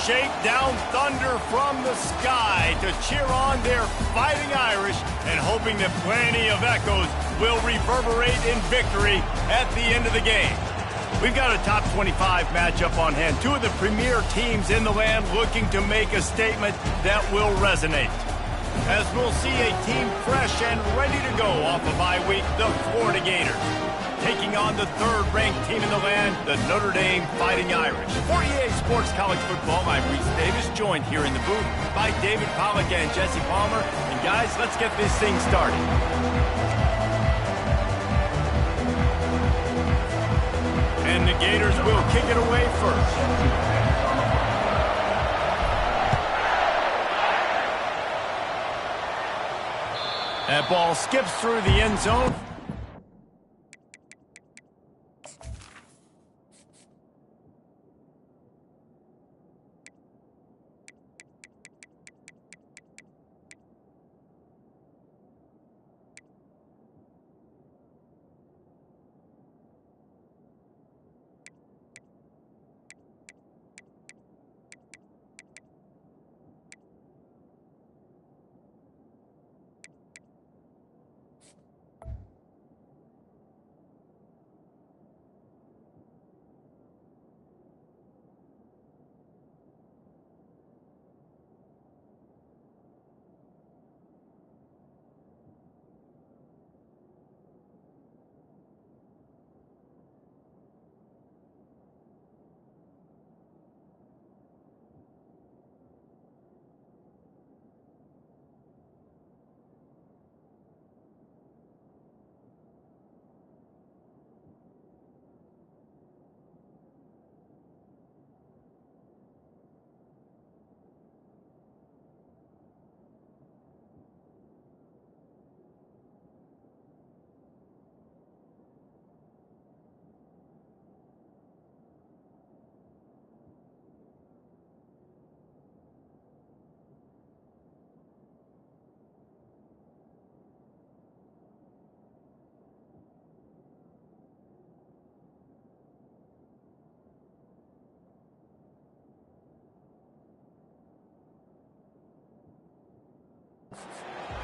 shake down thunder from the sky to cheer on their Fighting Irish and hoping that plenty of echoes will reverberate in victory at the end of the game. We've got a top 25 matchup on hand. Two of the premier teams in the land looking to make a statement that will resonate. As we'll see a team fresh and ready to go off a bye week, the Florida Gators, taking on the third-ranked team in the land, the Notre Dame Fighting Irish. For EA Sports College Football, I'm Reese Davis, joined here in the booth by David Pollack and Jesse Palmer. And guys, let's get this thing started. And the Gators will kick it away first. That ball skips through the end zone.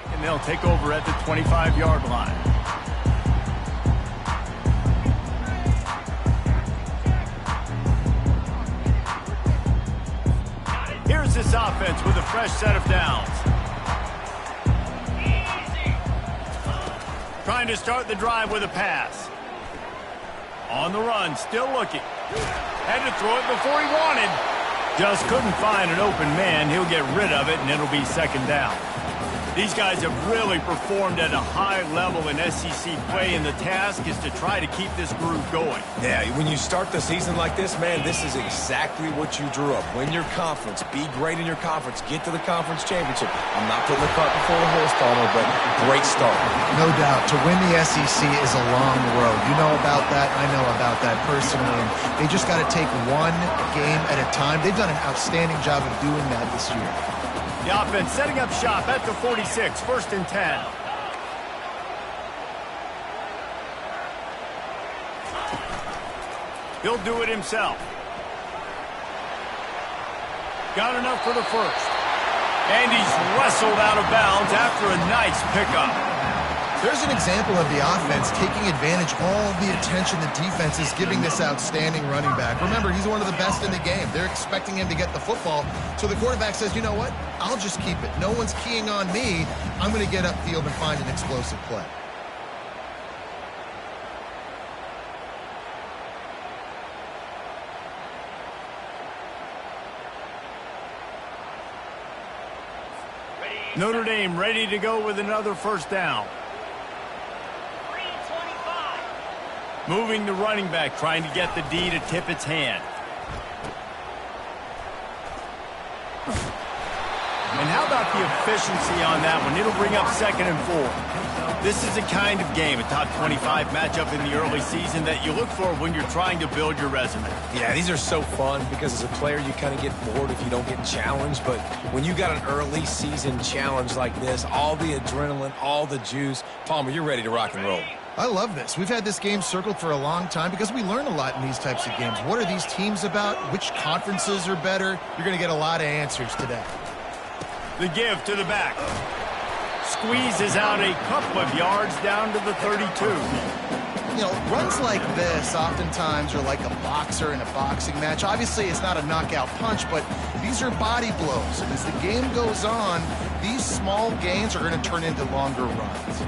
And they'll take over at the 25-yard line. Here's this offense with a fresh set of downs. Trying to start the drive with a pass. On the run, still looking. Had to throw it before he wanted. Just couldn't find an open man. He'll get rid of it, and it'll be second down. These guys have really performed at a high level in SEC play, and the task is to try to keep this groove going. Yeah, when you start the season like this, man, this is exactly what you drew up. Win your conference. Be great in your conference. Get to the conference championship. I'm not putting the cart before the horse, Palmer, but great start. No doubt. To win the SEC is a long road. You know about that. I know about that personally. And they just got to take one game at a time. They've done an outstanding job of doing that this year. The offense setting up shop at the 46, first and 10. He'll do it himself. Got enough for the first. And he's wrestled out of bounds after a nice pickup. There's an example of the offense taking advantage of all the attention the defense is giving this outstanding running back. Remember, he's one of the best in the game. They're expecting him to get the football. So the quarterback says, you know what? I'll just keep it. No one's keying on me. I'm going to get upfield and find an explosive play. Notre Dame ready to go with another first down. Moving the running back, trying to get the D to tip its hand. And how about the efficiency on that one? It'll bring up second and 4. This is a kind of game, a top 25 matchup in the early season that you look for when you're trying to build your resume. Yeah, these are so fun because as a player you kind of get bored if you don't get challenged, but when you got an early season challenge like this, all the adrenaline, all the juice, Palmer, you're ready to rock and roll. I love this. We've had this game circled for a long time because we learn a lot in these types of games. What are these teams about? Which conferences are better? You're going to get a lot of answers today. The give to the back. Squeezes out a couple of yards down to the 32. You know, runs like this oftentimes are like a boxer in a boxing match. Obviously, it's not a knockout punch, but these are body blows. And as the game goes on, these small gains are going to turn into longer runs.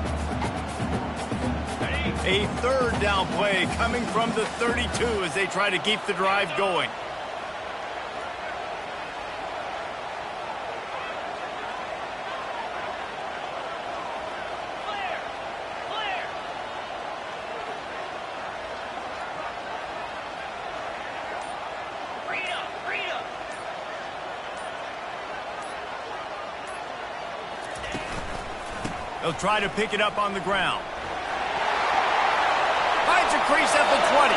A third down play coming from the 32 as they try to keep the drive going. They'll try to pick it up on the ground. Finds a crease at the 20.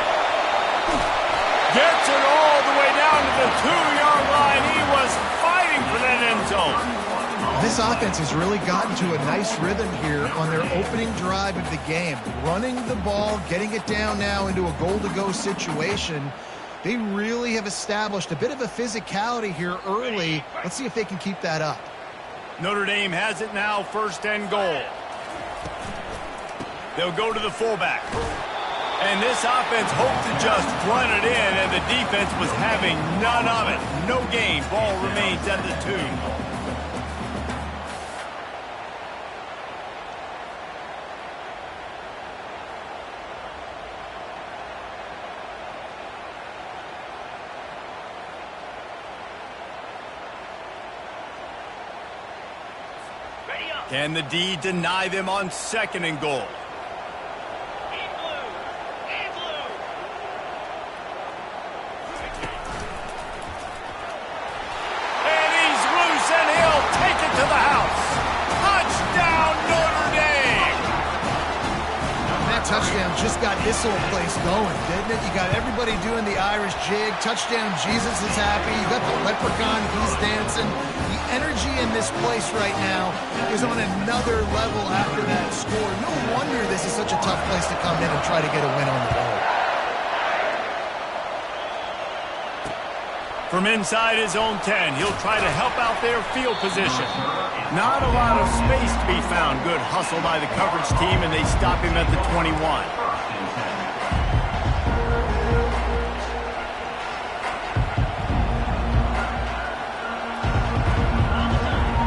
Gets it all the way down to the 2-yard line. He was fighting for that end zone. This offense has really gotten to a nice rhythm here on their opening drive of the game. Running the ball, getting it down now into a goal-to-go situation. They really have established a bit of a physicality here early. Let's see if they can keep that up. Notre Dame has it now, 1st and goal. They'll go to the fullback. And this offense hoped to just run it in, and the defense was having none of it. No gain. Ball remains at the 2. Can the D deny them on 2nd and goal? And he's loose, and he'll take it to the house. Touchdown, Notre Dame! That touchdown just got this whole place going, didn't it? You got everybody doing the Irish jig. Touchdown, Jesus is happy. You got the leprechaun, he's dancing. Energy in this place right now is on another level after that score. No wonder this is such a tough place to come in and try to get a win on the road. From inside his own 10, he'll try to help out their field position. Not a lot of space to be found. Good hustle by the coverage team, and they stop him at the 21.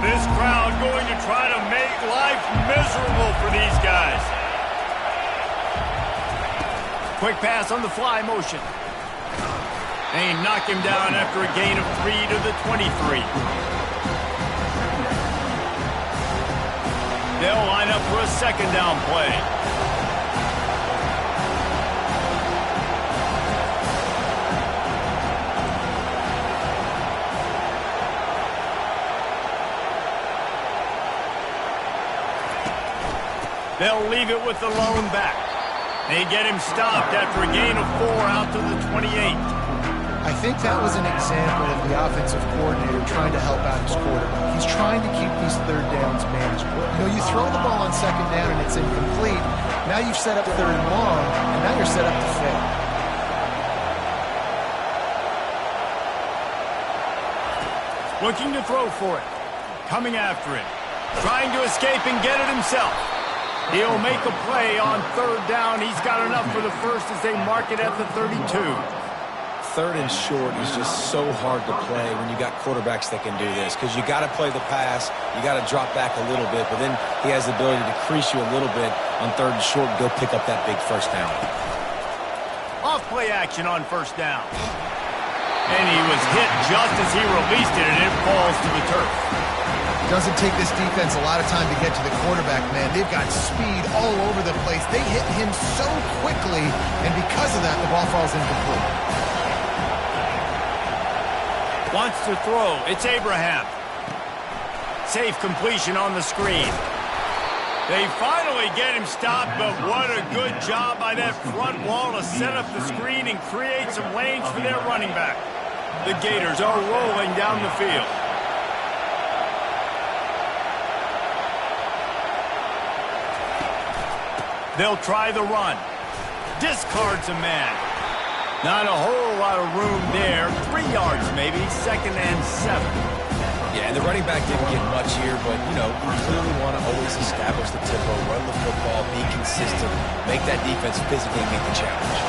This crowd going to try to make life miserable for these guys. Quick pass on the fly motion. They knock him down after a gain of 3 to the 23. They'll line up for a 2nd down play. They'll leave it with the lone back. They get him stopped after a gain of 4 out to the 28. I think that was an example of the offensive coordinator trying to help out his quarterback. He's trying to keep these 3rd downs manageable. You know, you throw the ball on 2nd down and it's incomplete. Now you've set up 3rd and long, and now you're set up to fail. Looking to throw for it. Coming after it. Trying to escape and get it himself. He'll make a play on 3rd down. He's got enough for the first as they mark it at the 32. 3rd and short is just so hard to play when you got quarterbacks that can do this, because you got to play the pass, you got to drop back a little bit, but then he has the ability to crease you a little bit on 3rd and short and go pick up that big 1st down. Off play action on 1st down. And he was hit just as he released it, and it falls to the turf. Doesn't take this defense a lot of time to get to the quarterback, man. They've got speed all over the place. They hit him so quickly, and because of that, the ball falls incomplete. Wants to throw. It's Abraham. Safe completion on the screen. They finally get him stopped, but what a good job by that front wall to set up the screen and create some lanes for their running back. The Gators are rolling down the field. They'll try the run. Discards a man. Not a whole lot of room there. 3 yards maybe. 2nd and 7. Yeah, and the running back didn't get much here, but, you know, we clearly want to always establish the tempo, run the football, be consistent, make that defense physically meet the challenge.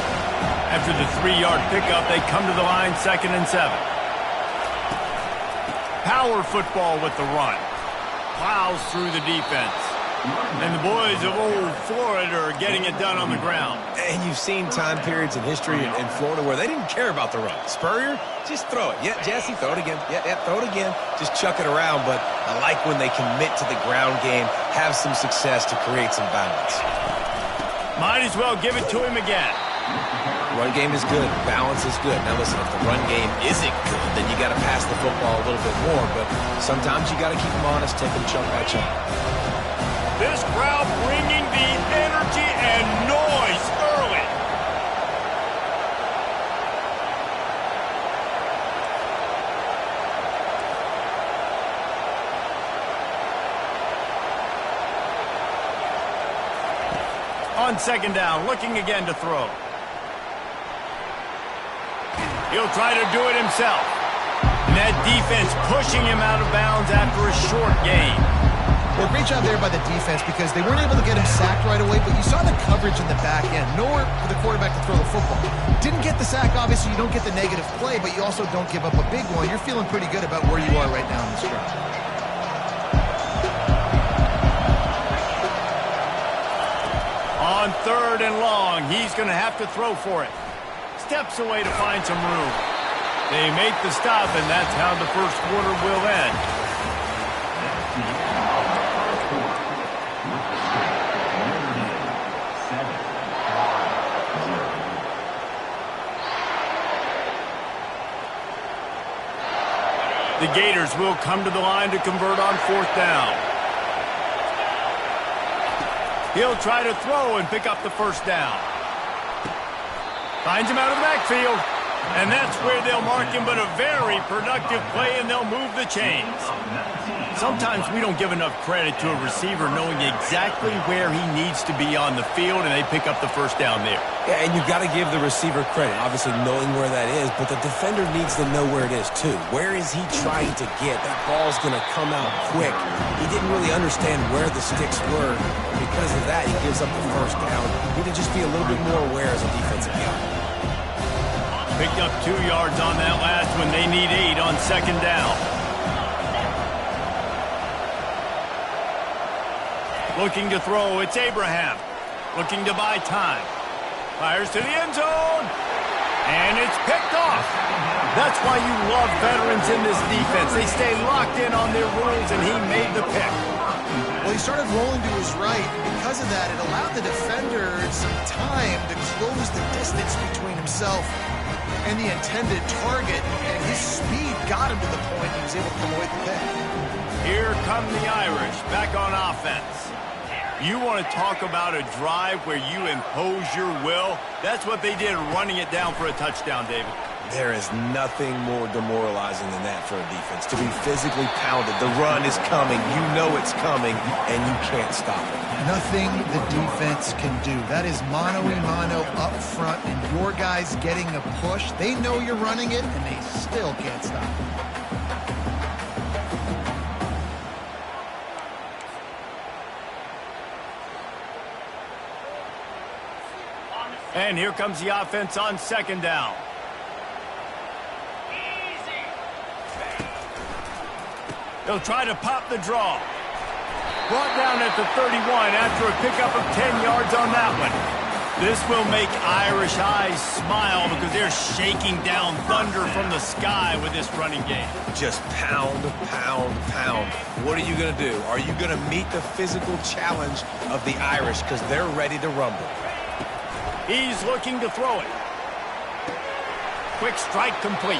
After the 3-yard pickup, they come to the line, 2nd and 7. Power football with the run. Plows through the defense. And the boys of old Florida are getting it done on the ground. And you've seen time periods in history in Florida where they didn't care about the run. Spurrier, just throw it. Yeah, Jesse, throw it again. Yeah, throw it again. Just chuck it around. But I like when they commit to the ground game, have some success to create some balance. Might as well give it to him again. Run game is good. Balance is good. Now, listen, if the run game isn't good, then you got to pass the football a little bit more. But sometimes you got to keep them honest, take them chunk by chunk. This crowd bringing the energy and noise early. On 2nd down, looking again to throw. He'll try to do it himself. And that defense pushing him out of bounds after a short gain. Well, great job there by the defense because they weren't able to get him sacked right away, but you saw the coverage in the back end. Nowhere for the quarterback to throw the football. Didn't get the sack, obviously. You don't get the negative play, but you also don't give up a big one. You're feeling pretty good about where you are right now in this drive. On 3rd and long, he's going to have to throw for it. Steps away to find some room. They make the stop, and that's how the first quarter will end. The Gators will come to the line to convert on 4th down. He'll try to throw and pick up the 1st down. Finds him out of the backfield. And that's where they'll mark him, but a very productive play, and they'll move the chains. Sometimes we don't give enough credit to a receiver knowing exactly where he needs to be on the field, and they pick up the 1st down there. Yeah, and you've got to give the receiver credit, obviously knowing where that is, but the defender needs to know where it is too. Where is he trying to get? That ball's going to come out quick. He didn't really understand where the sticks were. Because of that, he gives up the 1st down. You need to just be a little bit more aware as a defensive guy. Picked up 2 yards on that last one. They need 8 on 2nd down. Looking to throw, it's Abraham. Looking to buy time. Fires to the end zone. And it's picked off. That's why you love veterans in this defense. They stay locked in on their rules, and he made the pick. Well, he started rolling to his right, and because of that, it allowed the defender some time to close the distance between himself and the intended target, and his speed got him to the point he was able to avoid the pick. Here come the Irish back on offense. You want to talk about a drive where you impose your will? That's what they did, running it down for a touchdown, David. There is nothing more demoralizing than that for a defense. To be physically pounded. The run is coming. You know it's coming, and you can't stop it. Nothing the defense can do. That is mano-a-mano up front, and your guys getting a push. They know you're running it, and they still can't stop it. And here comes the offense on 2nd down. They'll try to pop the draw. Brought down at the 31 after a pickup of 10 yards on that one. This will make Irish eyes smile because they're shaking down thunder from the sky with this running game. Just pound, pound, pound. What are you going to do? Are you going to meet the physical challenge of the Irish because they're ready to rumble? He's looking to throw it. Quick strike complete.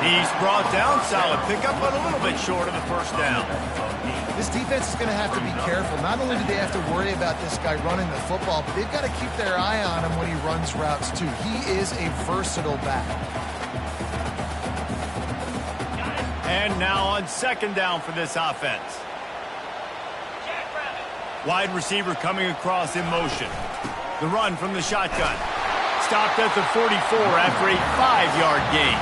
He's brought down. Solid pickup, but a little bit short of the 1st down. This defense is going to have to be careful. Not only do they have to worry about this guy running the football, but they've got to keep their eye on him when he runs routes, too. He is a versatile back. And now on 2nd down for this offense. Wide receiver coming across in motion. The run from the shotgun. Stopped at the 44 after a 5-yard gain.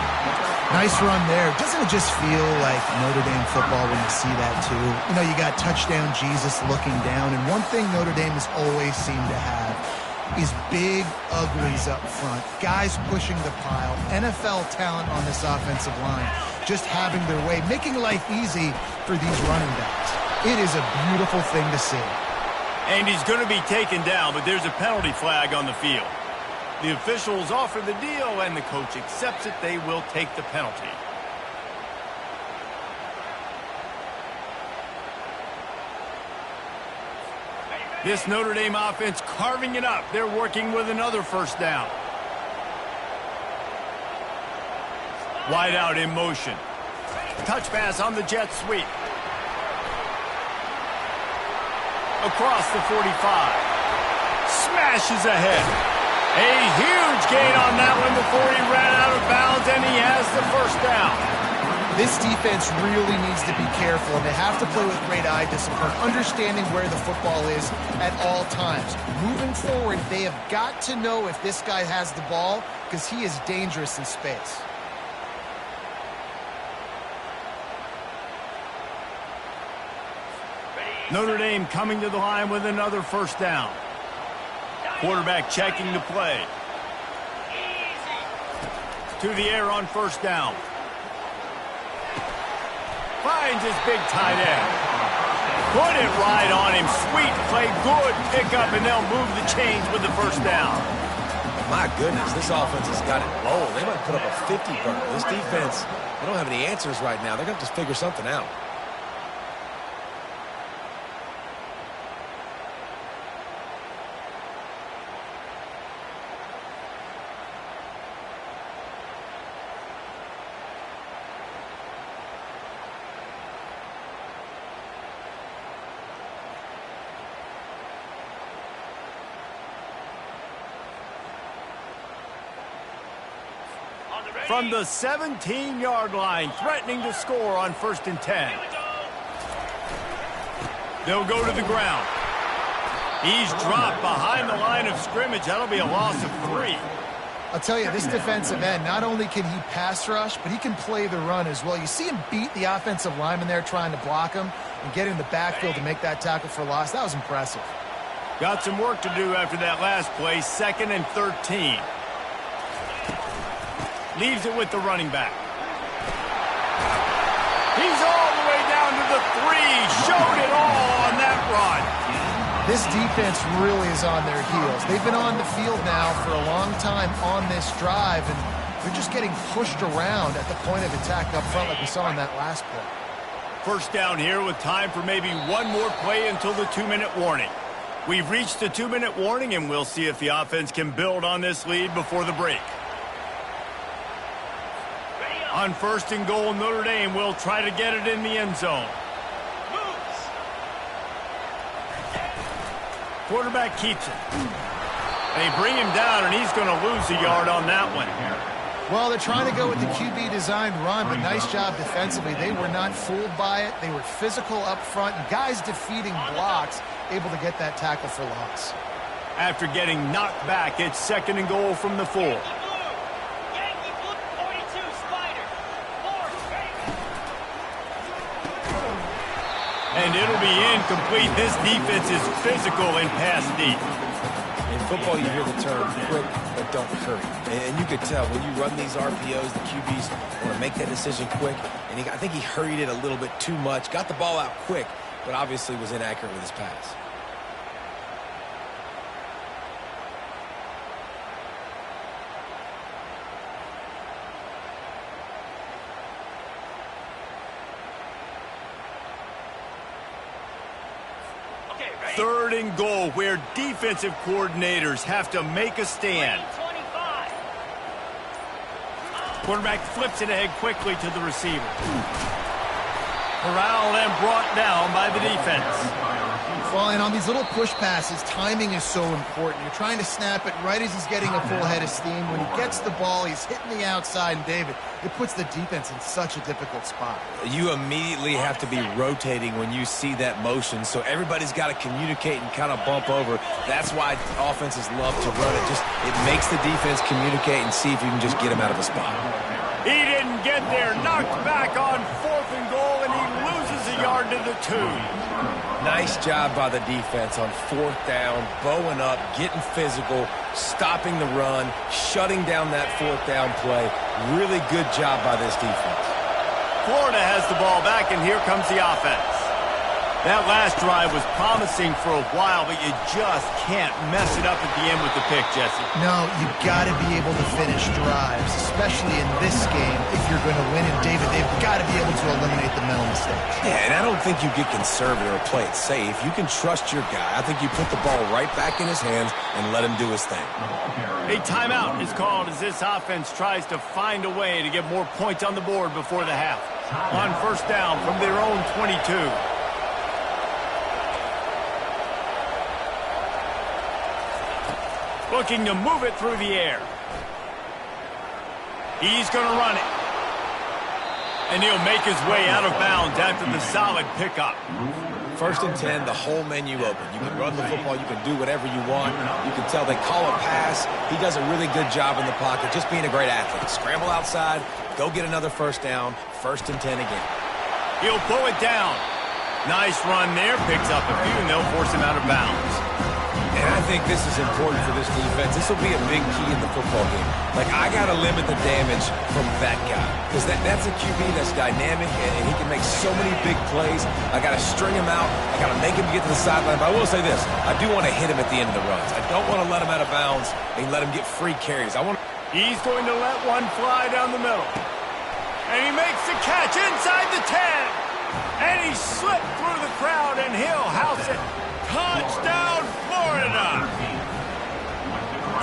Nice run there. Doesn't it just feel like Notre Dame football when you see that too? You know, you got touchdown Jesus looking down, and one thing Notre Dame has always seemed to have is big uglies up front. Guys pushing the pile. NFL talent on this offensive line. Just having their way, making life easy for these running backs. It is a beautiful thing to see. And he's going to be taken down, but there's a penalty flag on the field. The officials offer the deal, and the coach accepts it. They will take the penalty. This Notre Dame offense carving it up. They're working with another first down. Wide out in motion. Touch pass on the jet sweep. Across the 45. Smashes ahead. A huge gain on that one before he ran out of bounds, and he has the first down. This defense really needs to be careful, and they have to play with great eye discipline, understanding where the football is at all times. Moving forward, they have got to know if this guy has the ball, because he is dangerous in space. Notre Dame coming to the line with another first down. Quarterback checking the play. To the air on first down. Finds his big tight end. Put it right on him. Sweet play, good pickup, and they'll move the chains with the first down. My goodness, this offense has got it rolling. They might put up a 50 burger. This defense, they don't have any answers right now. They're going to have to figure something out. From the 17-yard line, threatening to score on 1st and 10. They'll go to the ground. He's dropped behind the line of scrimmage. That'll be a loss of 3. I'll tell you, this defensive end, not only can he pass rush, but he can play the run as well. You see him beat the offensive lineman there trying to block him and get in the backfield to make that tackle for loss. That was impressive. Got some work to do after that last play, 2nd and 13. Leaves it with the running back. He's all the way down to the 3. Showed it all on that run. This defense really is on their heels. They've been on the field now for a long time on this drive, and they're just getting pushed around at the point of attack up front like we saw in that last play. First down here with time for maybe one more play until the 2-minute warning. We've reached the 2-minute warning, and we'll see if the offense can build on this lead before the break. On 1st and goal, Notre Dame will try to get it in the end zone. Quarterback keeps it. They bring him down, and he's going to lose a yard on that one. Well, they're trying to go with the QB designed run, but nice job defensively. They were not fooled by it. They were physical up front, and guys defeating blocks, able to get that tackle for loss. After getting knocked back, it's 2nd and goal from the 4. And it'll be incomplete. This defense is physical and pass deep. In football, you hear the term quick, but don't hurry. And you could tell when you run these RPOs, the QBs want to make that decision quick. And I think he hurried it a little bit too much. Got the ball out quick, but obviously was inaccurate with his pass. Third and goal, where defensive coordinators have to make a stand. Quarterback flips it ahead quickly to the receiver. Corralled and brought down by the defense. Well, and on these little push passes, timing is so important. You're trying to snap it right as he's getting a full head of steam. When he gets the ball, he's hitting the outside, and David, it puts the defense in such a difficult spot. You immediately have to be rotating when you see that motion, so everybody's got to communicate and kind of bump over. That's why offenses love to run it. It makes the defense communicate and see if you can just get him out of a spot. He didn't get there. Knocked back on 4th and goal, and he loses a yard to the 2. Nice job by the defense on 4th down, bowing up, getting physical, stopping the run, shutting down that 4th down play. Really good job by this defense. Florida has the ball back, and here comes the offense. That last drive was promising for a while, but you just can't mess it up at the end with the pick, Jesse. No, you've got to be able to finish drives, especially in this game if you're going to win. And, David, they've got to be able to eliminate the mental mistakes. Yeah, and I don't think you get conservative or play it safe. You can trust your guy. I think you put the ball right back in his hands and let him do his thing. A timeout is called as this offense tries to find a way to get more points on the board before the half. On 1st down from their own 22. Looking to move it through the air. He's going to run it. And he'll make his way out of bounds after the solid pickup. 1st and 10, the whole menu open. You can run the football. You can do whatever you want. You can tell they call a pass. He does a really good job in the pocket, just being a great athlete. Scramble outside, go get another 1st down, 1st and 10 again. He'll pull it down. Nice run there. Picks up a few, and they'll force him out of bounds. And I think this is important for this defense. This will be a big key in the football game. Like, I got to limit the damage from that guy. Because that's a QB that's dynamic, and he can make so many big plays. I got to string him out. I got to make him get to the sideline. But I will say this. I do want to hit him at the end of the runs. I don't want to let him out of bounds and let him get free carries. He's going to let one fly down the middle. And he makes the catch inside the 10. And he slipped through the crowd, and he'll house it. Touchdown, Florida!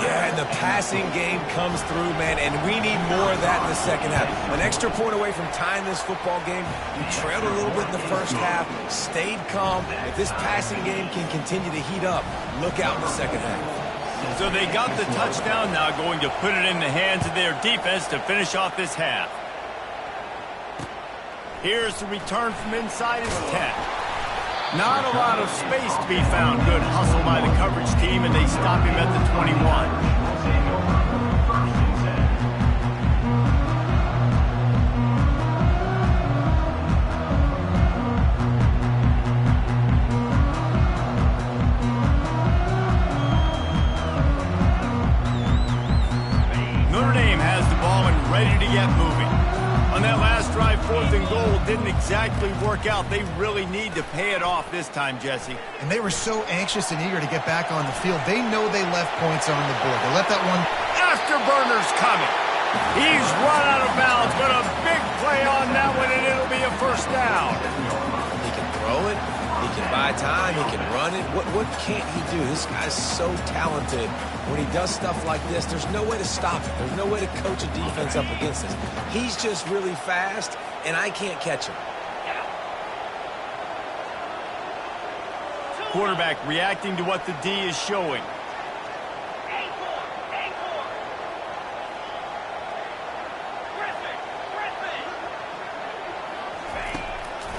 Yeah, and the passing game comes through, man, and we need more of that in the second half. An extra point away from tying this football game. You trailed a little bit in the first half, stayed calm. If this passing game can continue to heat up, look out in the second half. So they got the touchdown, now going to put it in the hands of their defense to finish off this half. Here's the return from inside his 10. Not a lot of space to be found. Good hustle by the coverage team, and they stop him at the 21. Notre Dame has the ball and ready to get moving. On that last drive, 4th and goal didn't exactly work out. They really need to pay it off this time, Jesse. And they were so anxious and eager to get back on the field. They know they left points on the board. They let that one. Afterburner's coming. He's run out of bounds, but a big play on that one, and it'll be a 1st down. He can throw it. He can buy time. He can run it. What can't he do? This guy's so talented. When he does stuff like this, there's no way to stop it. There's no way to coach a defense up against this. He's just really fast, and I can't catch him. Quarterback reacting to what the D is showing.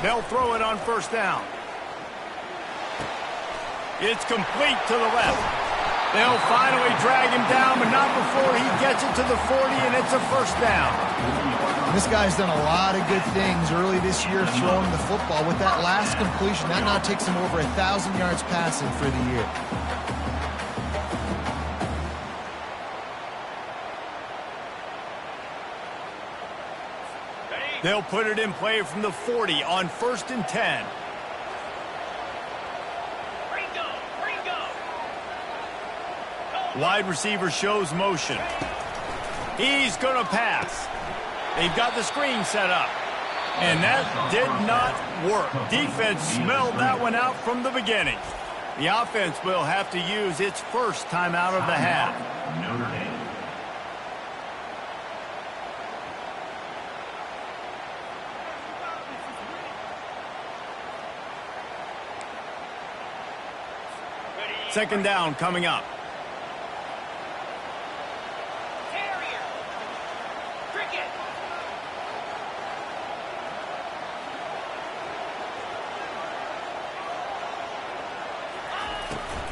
They'll throw it on 1st down. It's complete to the left. They'll finally drag him down, but not before he gets it to the 40, and it's a 1st down. This guy's done a lot of good things early this year throwing the football. With that last completion, that now takes him over 1,000 yards passing for the year. They'll put it in play from the 40 on 1st and 10. Wide receiver shows motion. He's going to pass. They've got the screen set up. And that did not work. Defense smelled that one out from the beginning. The offense will have to use its 1st timeout of the half. Notre Dame. Second down coming up.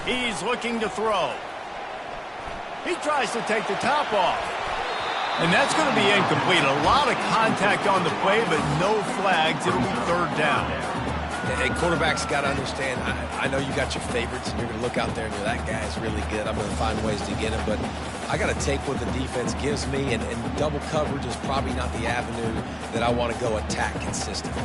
He's looking to throw. He tries to take the top off. And that's going to be incomplete. A lot of contact on the play, but no flags. It'll be third down. Hey, quarterbacks got to understand, I know you got your favorites, and you're going to look out there and you're, that guy's really good. I'm going to find ways to get him, but I got to take what the defense gives me, and double coverage is probably not the avenue that I want to go attack consistently.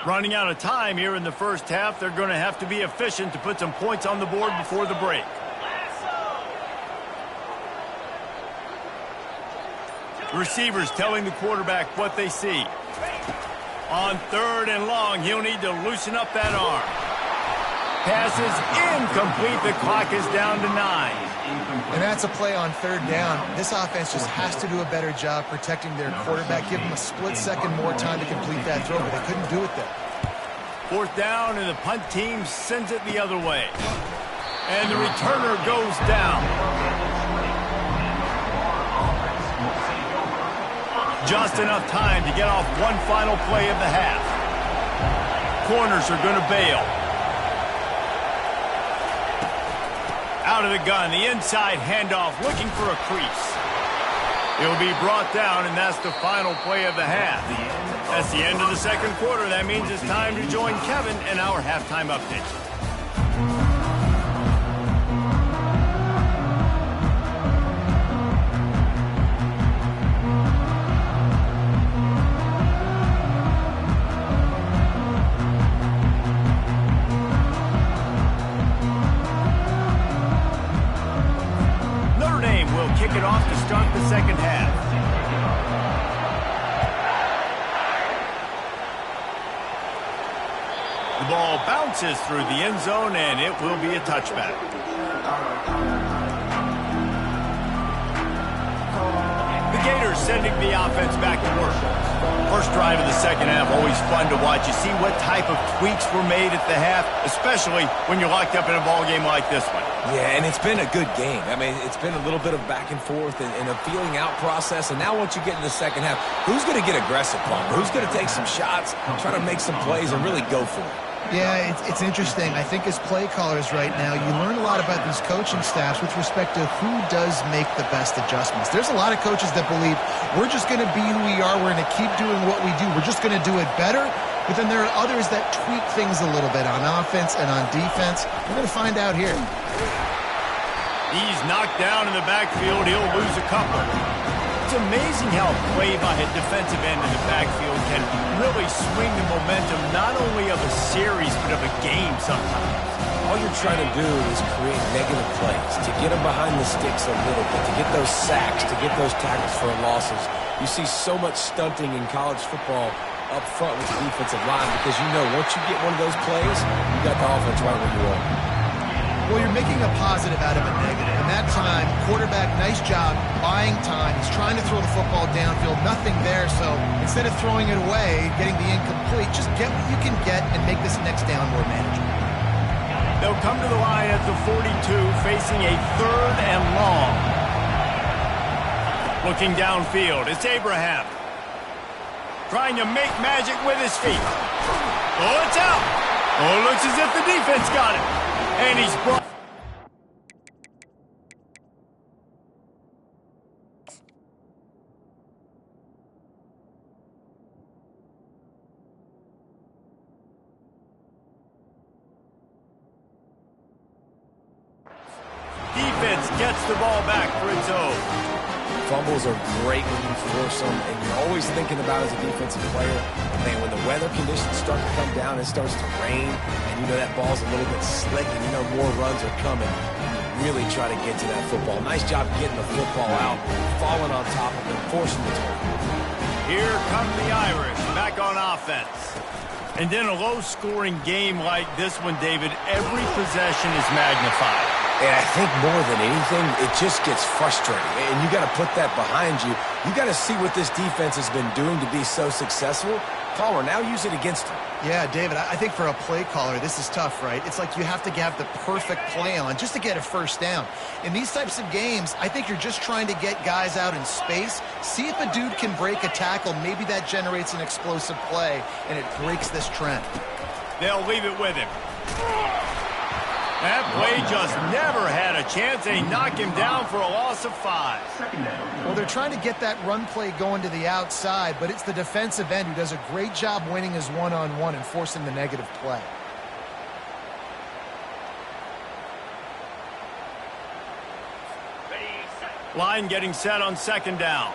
Running out of time here in the first half. They're going to have to be efficient to put some points on the board before the break. Receivers telling the quarterback what they see. On third and long, he'll need to loosen up that arm. Pass is incomplete. The clock is down to 9. And that's a play on third down. This offense just has to do a better job protecting their quarterback. Give them a split second more time to complete that throw, but they couldn't do it there. Fourth down, and the punt team sends it the other way. And the returner goes down. Just enough time to get off one final play of the half. Corners are going to bail. Out of the gun, the inside handoff, looking for a crease. He'll be brought down, and that's the final play of the half. That's the end of the second quarter. That means it's time to join Kevin in our halftime update. Kick it off to start the second half. The ball bounces through the end zone, and it will be a touchback. The Gators sending the offense back to work. First drive of the second half, always fun to watch. You see what type of tweaks were made at the half, especially when you're locked up in a ball game like this one. Yeah, and it's been a good game. I mean, it's been a little bit of back and forth and a feeling out process. And now once you get into the second half, who's going to get aggressive, Palmer? Who's going to take some shots, try to make some plays, and really go for it? Yeah, it's interesting. I think as play callers right now, you learn a lot about these coaching staffs with respect to who does make the best adjustments. There's a lot of coaches that believe we're just going to be who we are. We're going to keep doing what we do. We're just going to do it better. But then there are others that tweak things a little bit on offense and on defense. We're going to find out here. He's knocked down in the backfield. He'll lose a couple. It's amazing how a play by a defensive end in the backfield can really swing the momentum not only of a series but of a game sometimes. All you're trying to do is create negative plays, to get them behind the sticks a little bit, to get those sacks, to get those tackles for losses. You see so much stunting in college football up front with the defensive line because you know once you get one of those plays, you got the offense right where you are. Well, you're making a positive out of a negative. And that time, quarterback, nice job, buying time. He's trying to throw the football downfield, nothing there. So instead of throwing it away, getting the incomplete, just get what you can get and make this next down more manageable. They'll come to the line at the 42, facing a third and long. Looking downfield, it's Abraham. Trying to make magic with his feet. Oh, it's out. Oh, it looks as if the defense got it. And he's brought. Defense gets the ball back for its own. Fumbles are great when you force them, and you're always thinking about as a defensive player, man, when the weather conditions start to come down, it starts to rain, and you know that ball's a little bit slick, and you know more runs are coming. You really try to get to that football. Nice job getting the football out, falling on top of it, forcing the turnover. Here come the Irish, back on offense. And in a low-scoring game like this one, David, every possession is magnified. And I think more than anything, it just gets frustrating. And you got to put that behind you. You got to see what this defense has been doing to be so successful. Caller, now use it against them. Yeah, David, I think for a play caller, this is tough, right? It's like you have to have the perfect play on just to get a first down. In these types of games, I think you're just trying to get guys out in space, see if a dude can break a tackle. Maybe that generates an explosive play, and it breaks this trend. They'll leave it with him. That play just never had a chance. They knock him down for a loss of 5. Well, they're trying to get that run play going to the outside, but it's the defensive end who does a great job winning his one-on-one and forcing the negative play. Line getting set on second down.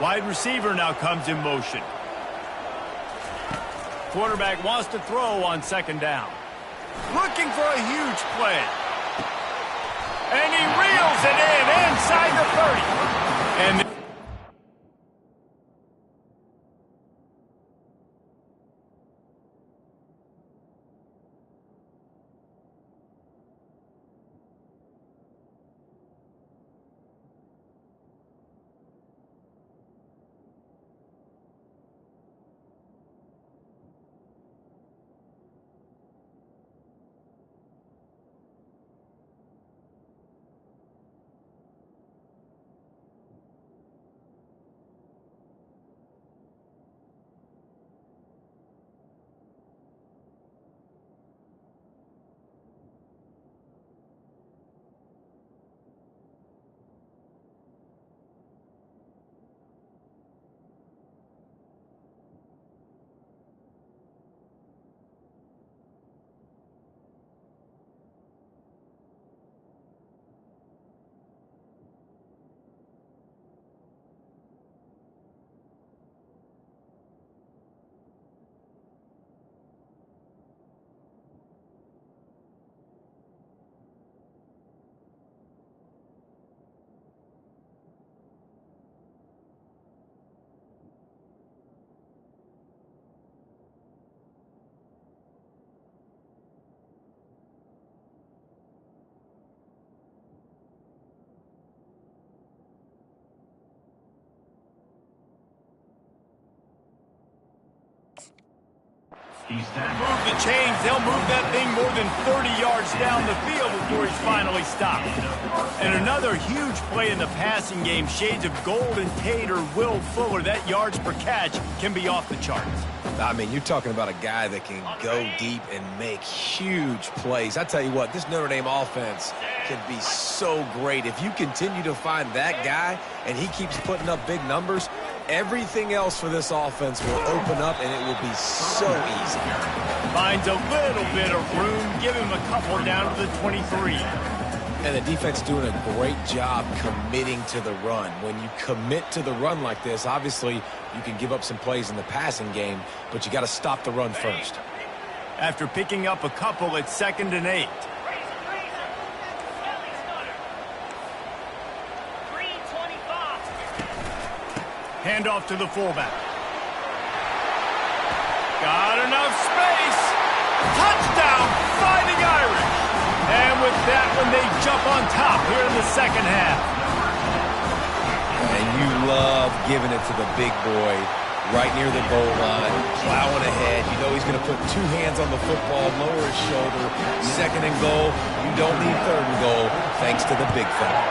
Wide receiver now comes in motion. Quarterback wants to throw on second down. Looking for a huge play. And he reels it in inside the 30. And move the chains. They'll move that thing more than 30 yards down the field before he's finally stopped. And another huge play in the passing game. Shades of Golden Tate or Will Fuller. That yards per catch can be off the charts. I mean, you're talking about a guy that can go deep and make huge plays. I tell you what, this Notre Dame offense can be so great. If you continue to find that guy and he keeps putting up big numbers, everything else for this offense will open up and it will be so easy. Finds a little bit of room. Give him a couple down to the 23. And the defense doing a great job committing to the run. When you commit to the run like this, obviously you can give up some plays in the passing game, but you got to stop the run first. After picking up a couple, it's 2nd and 8. Handoff to the fullback. Got enough space. Touchdown, Fighting Irish. And with that one, they jump on top here in the second half. And you love giving it to the big boy right near the goal line, plowing ahead. You know he's going to put 2 hands on the football, lower his shoulder. 2nd and goal. You don't need 3rd and goal, thanks to the big fella.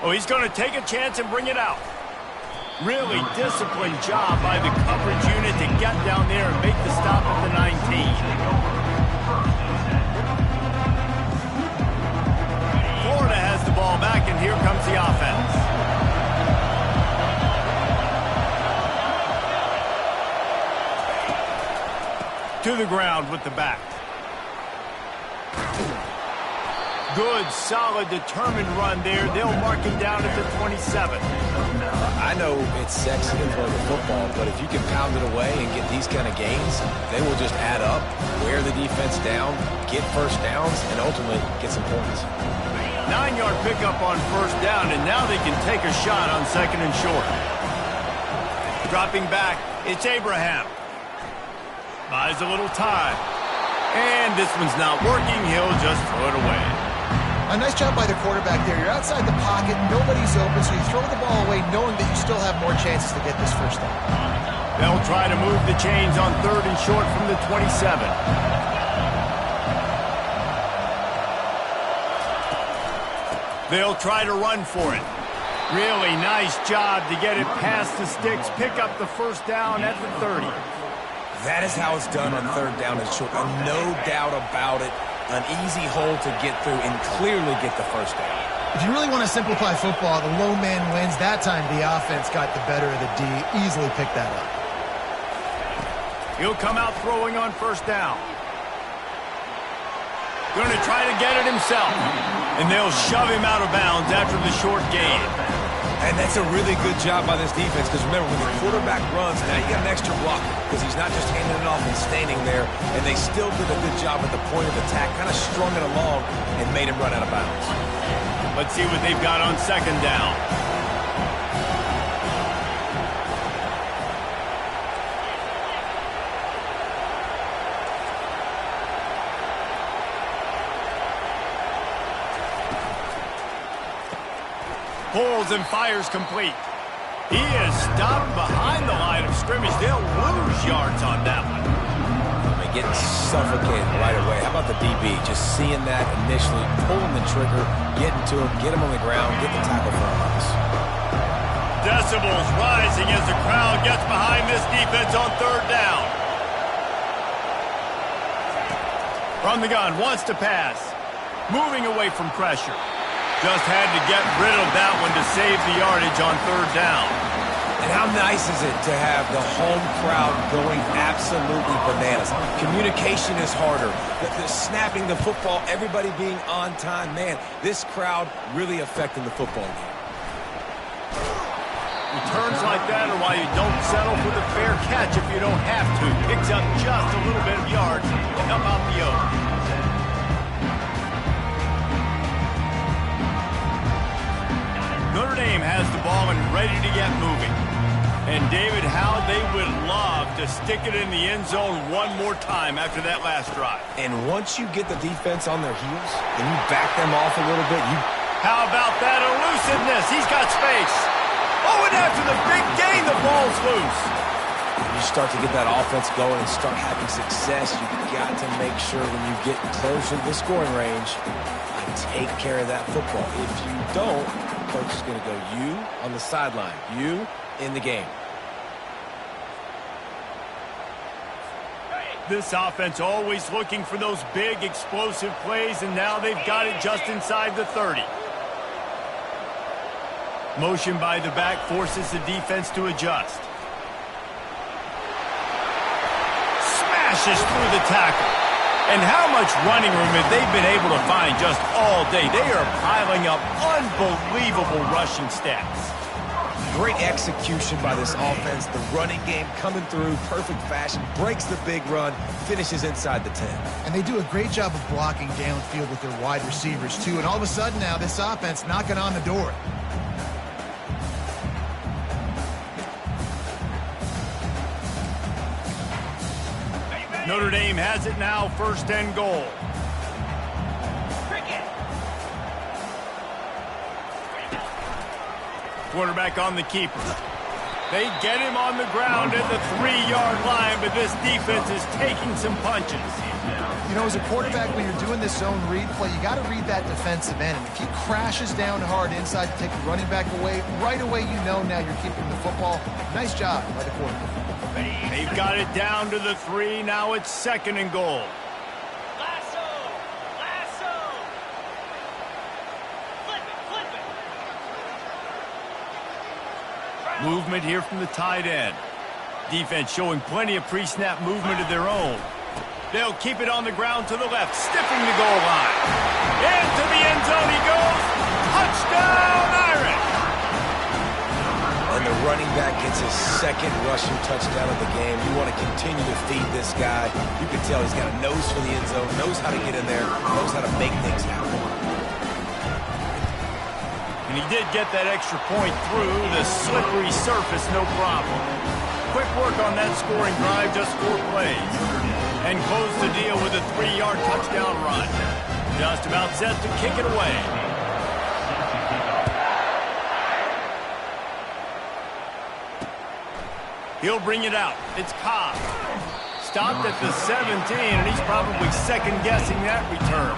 Oh, he's going to take a chance and bring it out. Really disciplined job by the coverage unit to get down there and make the stop at the 19. Florida has the ball back, and here comes the offense. To the ground with the back. Good, solid, determined run there. They'll mark him down at the 27. I know it's sexy to throw the football, but if you can pound it away and get these kind of gains, they will just add up, wear the defense down, get first downs, and ultimately get some points. 9-yard pickup on first down, and now they can take a shot on 2nd and short. Dropping back, it's Abraham. Buys a little time. And this one's not working. He'll just throw it away. A nice job by the quarterback there. You're outside the pocket. Nobody's open, so you throw the ball away knowing that you still have more chances to get this first down. They'll try to move the chains on 3rd and short from the 27. They'll try to run for it. Really nice job to get it past the sticks, pick up the first down at the 30. That is how it's done on 3rd down and short. No doubt about it. An easy hole to get through and clearly get the first down. If you really want to simplify football, the low man wins. That time the offense got the better of the D. Easily picked that up. He'll come out throwing on 1st down. Going to try to get it himself. And they'll shove him out of bounds after the short gain. And that's a really good job by this defense because remember, when the quarterback runs, now you got an extra blocker because he's not just handing it off and standing there, and they still did a good job at the point of attack, kind of strung it along and made him run out of bounds. Let's see what they've got on 2nd down. Pulls and fires complete. He is stopped behind the line of scrimmage. They'll lose yards on that one. Getting suffocated right away. How about the DB? Just seeing that initially, pulling the trigger, getting to him, get him on the ground, get the tackle for a loss. Decibels rising as the crowd gets behind this defense on 3rd down. From the gun, wants to pass. Moving away from pressure. Just had to get rid of that one to save the yardage on 3rd down. And how nice is it to have the home crowd going absolutely bananas? Communication is harder. The snapping the football, everybody being on time. Man, this crowd really affecting the football game. Returns like that are why you don't settle for the fair catch if you don't have to. Picks up just a little bit of yards to help out the O's. Notre Dame has the ball and ready to get moving. And David, how they would love to stick it in the end zone one more time after that last drive. And once you get the defense on their heels and you back them off a little bit, How about that elusiveness? He's got space. Oh, and after the big gain, the ball's loose. when you start to get that offense going and start having success, you've got to make sure when you get closer to the scoring range, you take care of that football. If you don't, coach is going to go you on the sideline, you in the game. This offense always looking for those big, explosive plays, and now they've got it just inside the 30. Motion by the back forces the defense to adjust. Smashes through the tackle. And how much running room have they been able to find just all day? They are piling up unbelievable rushing stats. Great execution by this offense. The running game coming through, perfect fashion, breaks the big run, finishes inside the 10. And they do a great job of blocking downfield with their wide receivers, too. And all of a sudden now, this offense knocking on the door. Notre Dame has it now, 1st and goal. Quarterback on the keeper. They get him on the ground at the 3-yard line, but this defense is taking some punches. You know, as a quarterback, when you're doing this zone read play, you got to read that defensive end. And if he crashes down hard inside to take the running back away, right away you know now you're keeping the football. Nice job by the quarterback. They've got it down to the 3. Now it's 2nd and goal. Movement here from the tight end. Defense showing plenty of pre-snap movement of their own. They'll keep it on the ground to the left, stiffing the goal line. Into the end zone he goes. Touchdown, Irish! And the running back gets his 2nd rushing touchdown of the game. You want to continue to feed this guy. You can tell he's got a nose for the end zone, knows how to get in there, knows how to make things happen. And he did get that extra point through the slippery surface, no problem. Quick work on that scoring drive, just 4 plays. and close the deal with a 3-yard touchdown run. Just about set to kick it away. He'll bring it out. It's Cobb. Stopped at the 17, and he's probably second-guessing that return.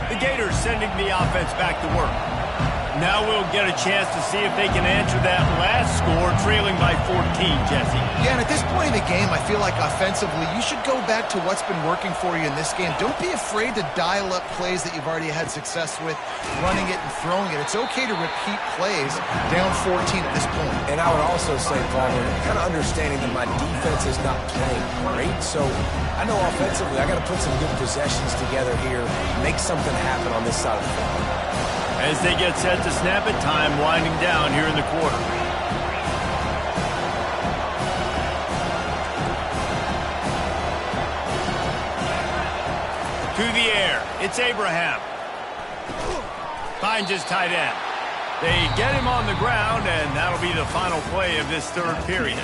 The Gators sending the offense back to work. Now we'll get a chance to see if they can answer that last score, trailing by 14, Jesse. Yeah, and at this point in the game, I feel like offensively, you should go back to what's been working for you in this game. Don't be afraid to dial up plays that you've already had success with, running it and throwing it. It's okay to repeat plays down 14 at this point. And I would also say, Paul, kind of understanding that my defense is not playing great, so I know offensively I got to put some good possessions together here, make something happen on this side of the ball. As they get set to snap it, time winding down here in the quarter. To the air, it's Abraham. Finds his tight end. They get him on the ground, and that'll be the final play of this third period.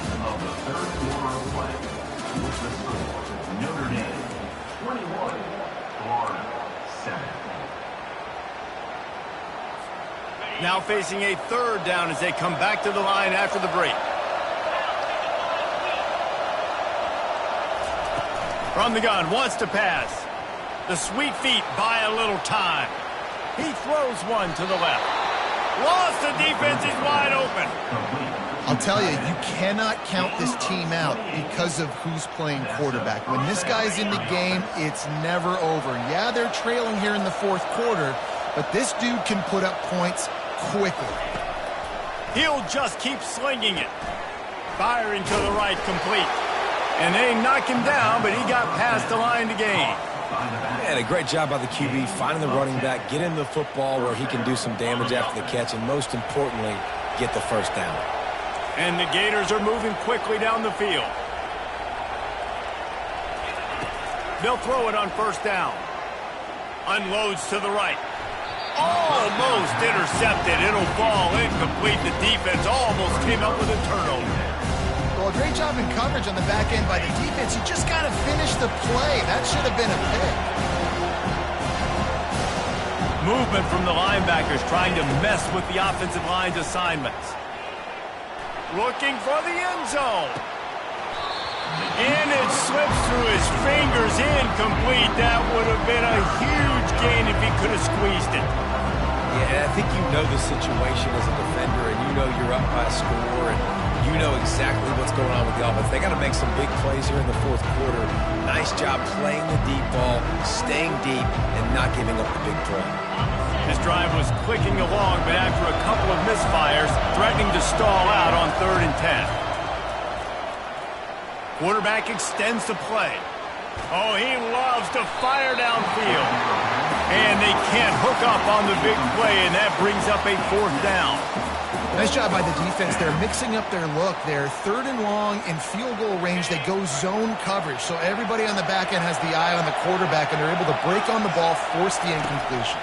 Notre Dame, 21, Florida, 7. Now facing a third down as they come back to the line after the break. From the gun, wants to pass. The sweet feet buy a little time. He throws one to the left. Lost, the defense is wide open. I'll tell you, you cannot count this team out because of who's playing quarterback. When this guy's in the game, it's never over. Yeah, they're trailing here in the fourth quarter, but this dude can put up points quickly. He'll just keep slinging it. Firing to the right, complete. And they knock him down, but he got past the line to gain. And a great job by the QB, finding the running back, get him the football where he can do some damage after the catch, and most importantly, get the first down. And the Gators are moving quickly down the field. They'll throw it on first down. Unloads to the right. Almost intercepted. It'll fall incomplete. The defense almost came up with a turnover. Well, great job in coverage on the back end by the defense. You just got to finish the play. That should have been a pick. Movement from the linebackers trying to mess with the offensive line's assignments. Looking for the end zone. And it slips through his fingers, incomplete. That would have been a huge gain if he could have squeezed it. Yeah, and I think you know the situation as a defender, and you know you're up by a score, and you know exactly what's going on with the offense. They got to make some big plays here in the fourth quarter. Nice job playing the deep ball, staying deep, and not giving up the big play. This drive was clicking along, but after a couple of misfires, threatening to stall out on 3rd and 10. Quarterback extends the play. Oh, he loves to fire downfield. And they can't hook up on the big play, and that brings up a 4th down. Nice job by the defense. They're mixing up their look. They're 3rd and long in field goal range. They go zone coverage, so everybody on the back end has the eye on the quarterback, and they're able to break on the ball, force the incompletion.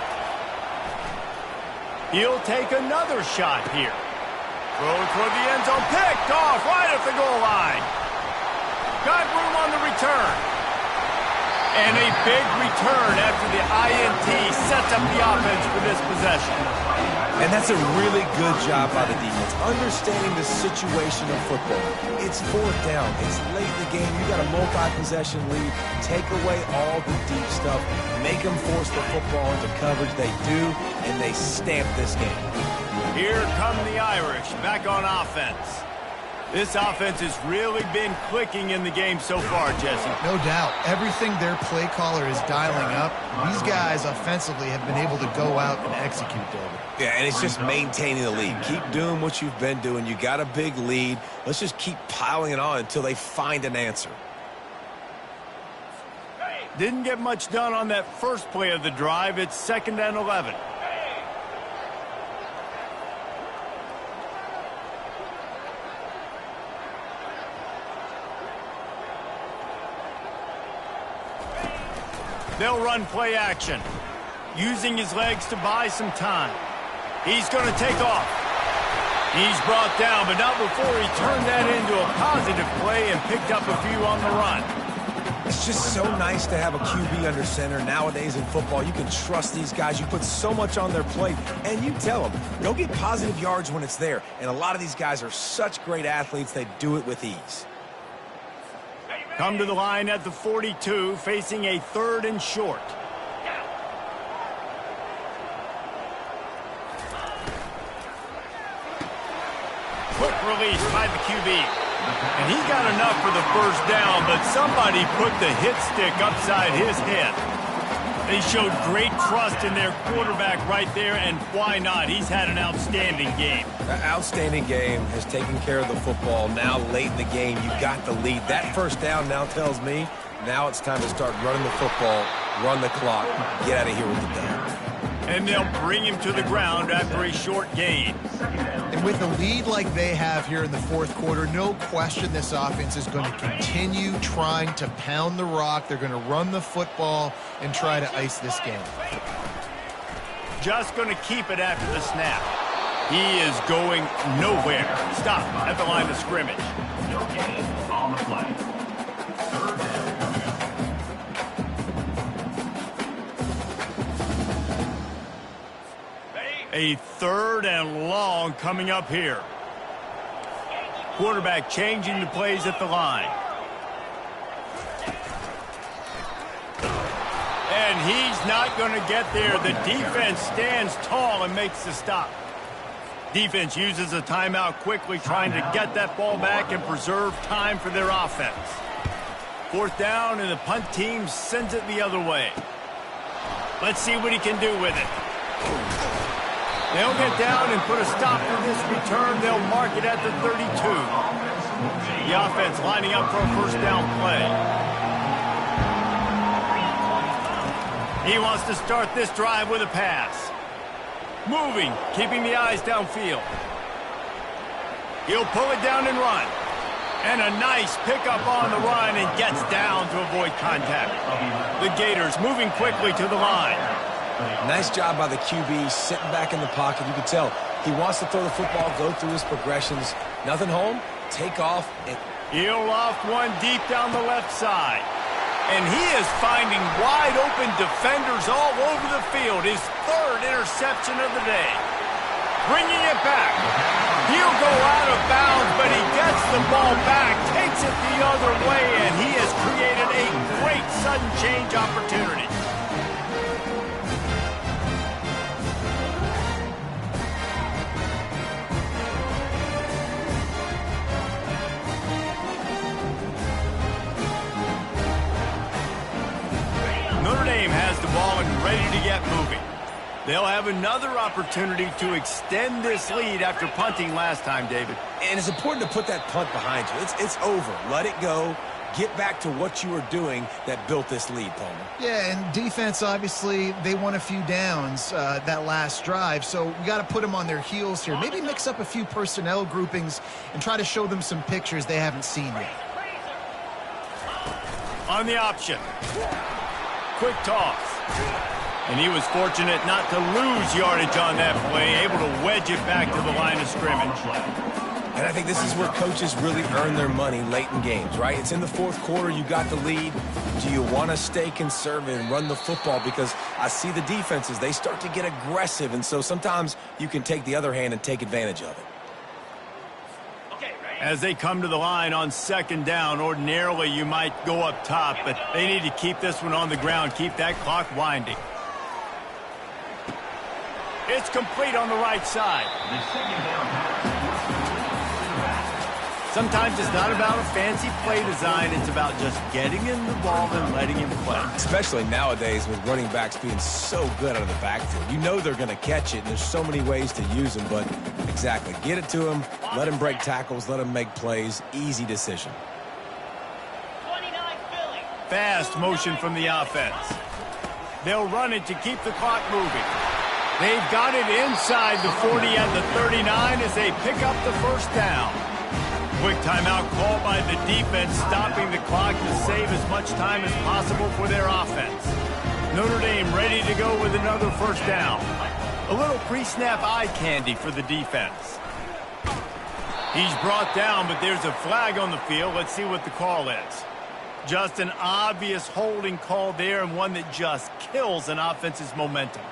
He'll take another shot here. Throws for the end zone, picked off right at the goal line. Got room on the return. And a big return after the INT sets up the offense for this possession. And that's a really good job by the defense, understanding the situation of football. It's 4th down. It's late in the game. You got a multi-possession lead. Take away all the deep stuff. Make them force the football into coverage. They do, and they stamp this game. Here come the Irish back on offense. This offense has really been clicking in the game so far, Jesse. No doubt. Everything their play caller is dialing up, these guys offensively have been able to go out and execute, David. Yeah, and it's just maintaining the lead. Keep doing what you've been doing. You got a big lead. Let's just keep piling it on until they find an answer. Didn't get much done on that first play of the drive. It's 2nd and 11. They'll run play action, using his legs to buy some time. He's going to take off. He's brought down, but not before he turned that into a positive play and picked up a few on the run. It's just so nice to have a QB under center. Nowadays in football, you can trust these guys. You put so much on their plate, and you tell them, go get positive yards when it's there. And a lot of these guys are such great athletes, they do it with ease. Come to the line at the 42, facing a 3rd and short. Quick release by the QB. And he got enough for the first down, but somebody put the hit stick upside his head. They showed great trust in their quarterback right there, and why not? He's had an outstanding game. Outstanding game, has taken care of the football. Now late in the game, you got the lead. That first down now tells me now it's time to start running the football, run the clock, get out of here with the down. And they'll bring him to the ground after a short gain. And with a lead like they have here in the 4th quarter, no question this offense is going to continue trying to pound the rock. They're going to run the football and try to ice this game. Just going to keep it after the snap. He is going nowhere. Stop at the line of scrimmage. No gain on the play. 3rd down. A 3rd and long coming up here. Quarterback changing the plays at the line. And he's not going to get there. The defense stands tall and makes the stop. Defense uses a timeout quickly, trying to get that ball back and preserve time for their offense. 4th down, and the punt team sends it the other way. Let's see what he can do with it. They'll get down and put a stop to this return. They'll mark it at the 32. The offense lining up for a first down play. He wants to start this drive with a pass. Moving, keeping the eyes downfield. He'll pull it down and run. And a nice pickup on the run, and gets down to avoid contact. The Gators moving quickly to the line. Nice job by the QB, sitting back in the pocket. You can tell he wants to throw the football, go through his progressions. Nothing home, take off. And he'll loft one deep down the left side. And he is finding wide open defenders all over the field. His 3rd interception of the day. Bringing it back. He'll go out of bounds, but he gets the ball back, takes it the other way, and he has created a great sudden change opportunity. Notre Dame has the ball and ready to get moving. They'll have another opportunity to extend this lead after punting last time, David. And it's important to put that punt behind you. It's over. Let it go. Get back to what you were doing that built this lead, Palmer. Yeah, and defense, obviously, they won a few downs that last drive, so we got to put them on their heels here. Maybe mix up a few personnel groupings and try to show them some pictures they haven't seen yet. On the option. Quick toss. And he was fortunate not to lose yardage on that play, able to wedge it back to the line of scrimmage. And I think this is where coaches really earn their money late in games, right? It's in the 4th quarter, you got the lead. Do you want to stay conservative and run the football? Because I see the defenses, they start to get aggressive, and so sometimes you can take the other hand and take advantage of it. As they come to the line on 2nd down, ordinarily you might go up top, but they need to keep this one on the ground, keep that clock winding. It's complete on the right side. Sometimes it's not about a fancy play design. It's about just getting him the ball and letting him play. Especially nowadays with running backs being so good out of the backfield. You know they're going to catch it, and there's so many ways to use them, but exactly. Get it to him, let him break tackles, let him make plays. Easy decision. Fast motion from the offense. They'll run it to keep the clock moving. They've got it inside the 40 at the 39 as they pick up the first down. Quick timeout call by the defense, stopping the clock to save as much time as possible for their offense. Notre Dame ready to go with another first down. A little pre-snap eye candy for the defense. He's brought down, but there's a flag on the field. Let's see what the call is. Just an obvious holding call there, and one that just kills an offense's momentum.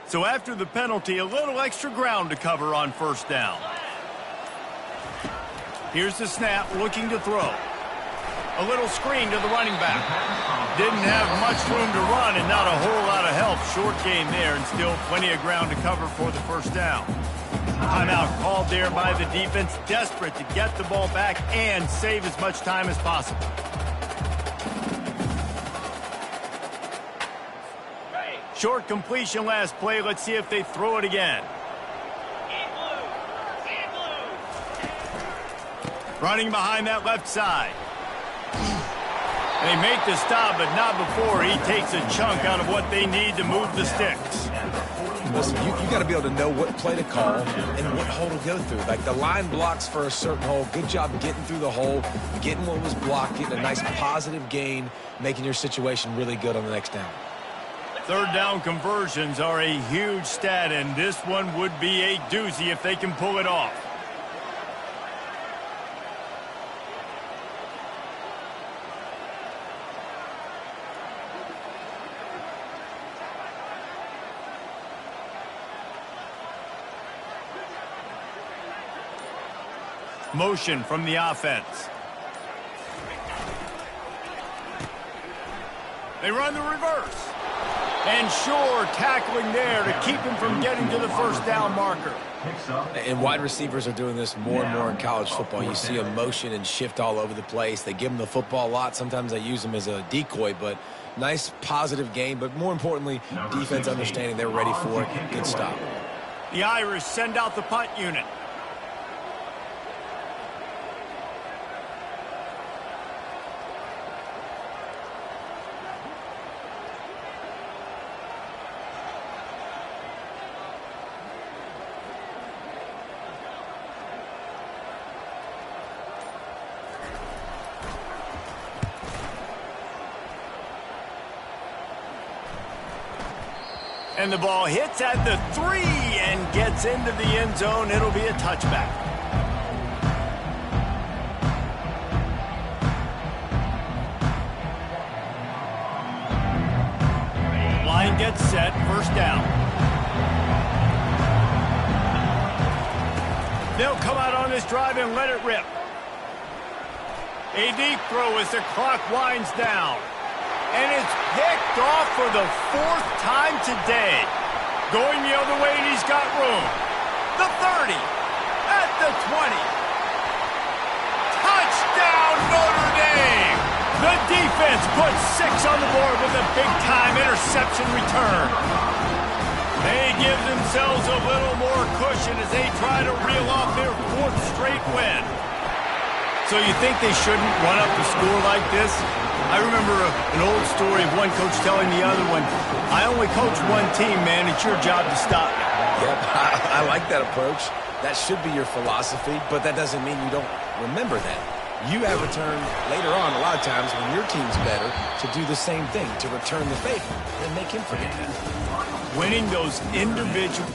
So after the penalty, a little extra ground to cover on first down. Here's the snap, looking to throw. A little screen to the running back. Didn't have much room to run and not a whole lot of help. Short game there and still plenty of ground to cover for the first down. Timeout called there by the defense, desperate to get the ball back and save as much time as possible. Short completion last play. Let's see if they throw it again. Running behind that left side. They make the stop, but not before he takes a chunk out of what they need to move the sticks. Listen, you got to be able to know what play to call and what hole to go through. Like the line blocks for a certain hole. Good job getting through the hole, getting what was blocked, getting a nice positive gain, making your situation really good on the next down. Third down conversions are a huge stat, and this one would be a doozy if they can pull it off. Motion from the offense. They run the reverse. And sure, tackling there to keep him from getting to the first down marker. And wide receivers are doing this more and more in college football. You see a motion and shift all over the place. They give them the football a lot. Sometimes they use them as a decoy, but nice positive game. But more importantly, defense understanding they're ready for it. Good stop. The Irish send out the punt unit. And the ball hits at the 3 and gets into the end zone. It'll be a touchback. Line gets set, first down. They'll come out on this drive and let it rip. A deep throw as the clock winds down. And it's picked off for the 4th time today. Going the other way, and he's got room. The 30. At the 20. Touchdown, Notre Dame! The defense puts 6 on the board with a big-time interception return. They give themselves a little more cushion as they try to reel off their 4th straight win. So you think they shouldn't run up the score like this? I remember an old story of one coach telling the other one, I only coach one team, man. It's your job to stop me. Yep, I like that approach. That should be your philosophy, but that doesn't mean you don't remember that. You have a turn later on a lot of times when your team's better to do the same thing, to return the favor and make him forget that. Winning those individual